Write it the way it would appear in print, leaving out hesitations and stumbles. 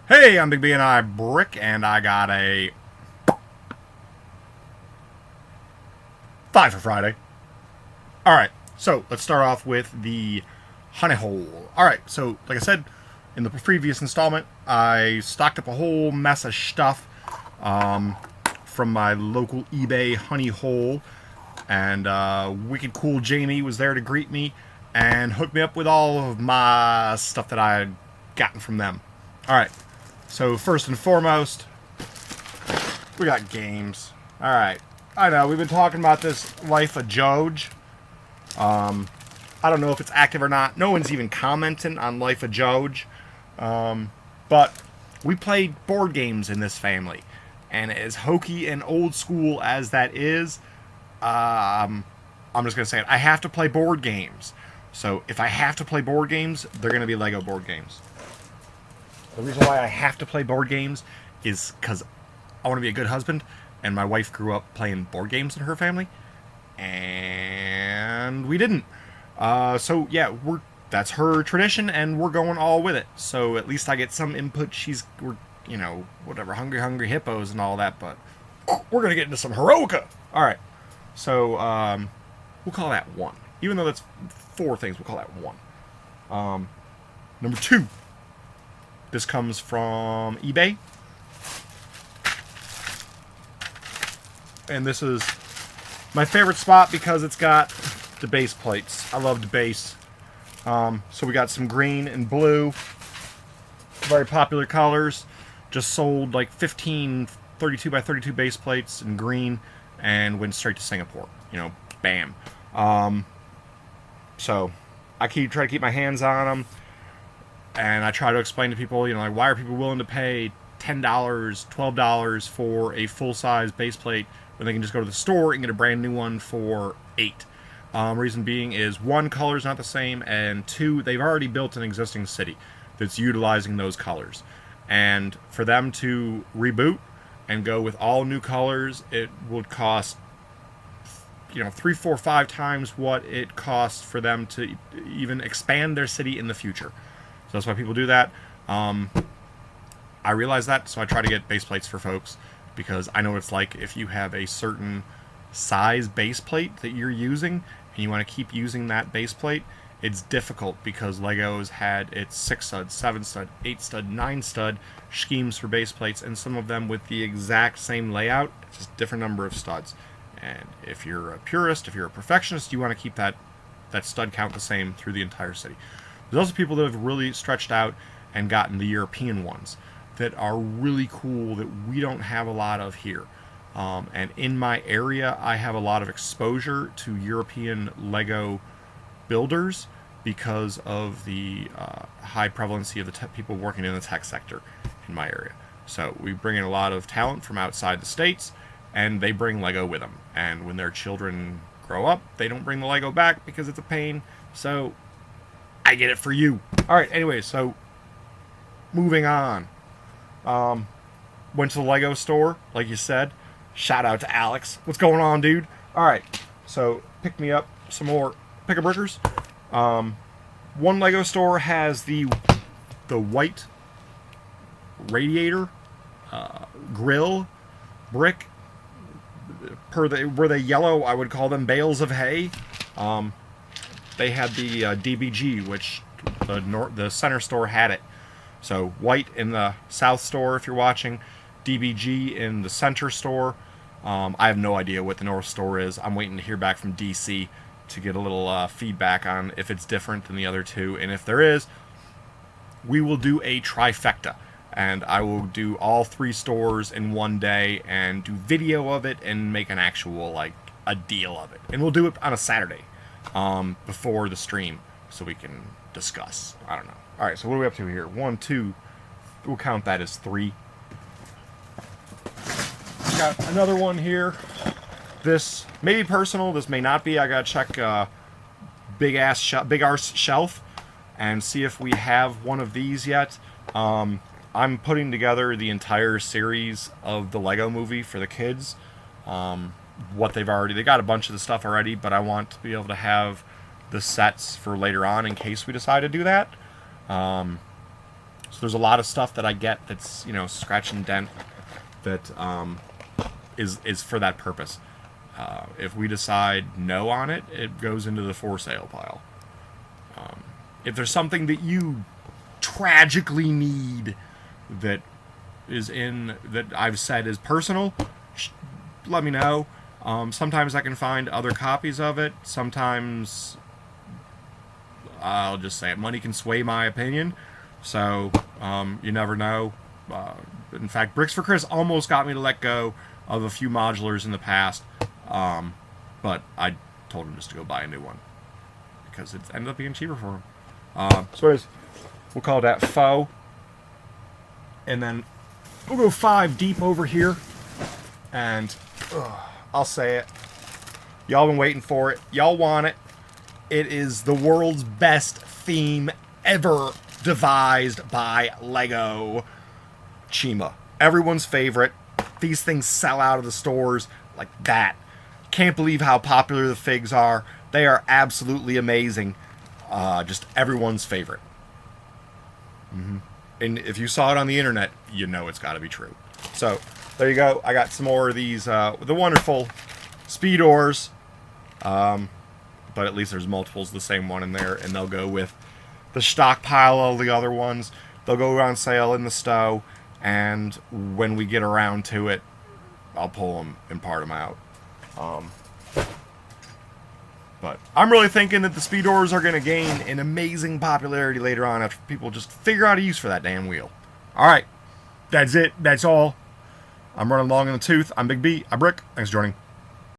Hey, I'm Big B and I Brick, and I got a 5 for Friday. Alright, so let's start off with the honeyhole. Alright, so like I said in the previous installment, I stocked up a whole mess of stuff from my local eBay honeyhole, and Wicked Cool Jamie was there to greet me and hook me up with all of my stuff that I had gotten from them. Alright, so first and foremost, we got games. Alright, I know, we've been talking about this Life of Joge. I don't know if it's active or not. No one's even commenting on Life of Joge. But we played board games in this family. And as hokey and old school as that is, I'm just going to say it. I have to play board games. So if I have to play board games, they're going to be Lego board games. The reason why I have to play board games is because I want to be a good husband, and my wife grew up playing board games in her family, and we didn't. So yeah, that's her tradition, and we're going all with it. So at least I get some input. We're whatever, hungry hippos and all that, but we're gonna get into some heroica. All right, so we'll call that one. Even though that's 4 things, we'll call that one. Number 2. This comes from eBay. And this is my favorite spot because it's got the base plates. I love the base. So we got some green and blue. Very popular colors. Just sold like 15 32 by 32 base plates in green and went straight to Singapore. Bam. So I try to keep my hands on them. And I try to explain to people, like, why are people willing to pay $10, $12 for a full-size base plate when they can just go to the store and get a brand new one for $8? Reason being is, 1, color's not the same, and 2, they've already built an existing city that's utilizing those colors. And for them to reboot and go with all new colors, it would cost 3, 4, 5 times what it costs for them to even expand their city in the future. So that's why people do that. I realize that, so I try to get base plates for folks, because I know what it's like if you have a certain size base plate that you're using and you want to keep using that base plate. It's difficult because Lego's had its 6 stud, 7 stud, 8 stud, 9 stud schemes for base plates, and some of them with the exact same layout, just different number of studs. And if you're a purist, if you're a perfectionist, you want to keep that stud count the same through the entire city. There's also people that have really stretched out and gotten the European ones that are really cool that we don't have a lot of here. And in my area, I have a lot of exposure to European Lego builders because of the high prevalency of the people working in the tech sector in my area. So we bring in a lot of talent from outside the States, and they bring Lego with them. And when their children grow up, they don't bring the Lego back because it's a pain. So I get it for you. Alright, anyway, so moving on. Went to the Lego store, like you said. Shout out to Alex. What's going on, dude? Alright, so pick me up some more pick-a-brickers. One Lego store has the white radiator, grill, brick. Were they yellow, I would call them bales of hay. They had the DBG, which the center store had it. So white in the south store, if you're watching, DBG in the center store. I have no idea what the north store is. I'm waiting to hear back from DC to get a little feedback on if it's different than the other two. And if there is, we will do a trifecta. And I will do all 3 stores in one day and do video of it and make an actual, a deal of it. And we'll do it on a Saturday. Before the stream, so we can discuss. I don't know. Alright, so what are we up to here? 1, 2, we'll count that as 3. Got another one here. This may be personal, this may not be. I gotta check big arse shelf and see if we have one of these yet. I'm putting together the entire series of the Lego movie for the kids. They got a bunch of the stuff already, but I want to be able to have the sets for later on in case we decide to do that. So there's a lot of stuff that I get that's, you know, scratch and dent that is for that purpose. If we decide no on it, it goes into the for sale pile. If there's something that you tragically need that I've said is personal, let me know. Sometimes I can find other copies of it. Sometimes I'll just say it. Money can sway my opinion. So you never know. In fact, Bricks for Chris almost got me to let go of a few modulars in the past. But I told him just to go buy a new one because it ended up being cheaper for him. So anyways, we'll call that faux. And then we'll go 5 deep over here. And I'll say it. Y'all been waiting for it. Y'all want it. It is the world's best theme ever devised by Lego. Chima. Everyone's favorite. These things sell out of the stores like that. Can't believe how popular the figs are. They are absolutely amazing. Just everyone's favorite. And if you saw it on the internet, you know it's got to be true. So, there you go. I got some more of these, the wonderful Speedors. But at least there's multiples of the same one in there, and they'll go with the stockpile of the other ones. They'll go on sale in the stow, and when we get around to it, I'll pull them and part them out. But I'm really thinking that the Speedors are going to gain an amazing popularity later on after people just figure out a use for that damn wheel. Alright, that's it. That's all. I'm running long in the tooth. I'm Big B. I'm Brick. Thanks for joining.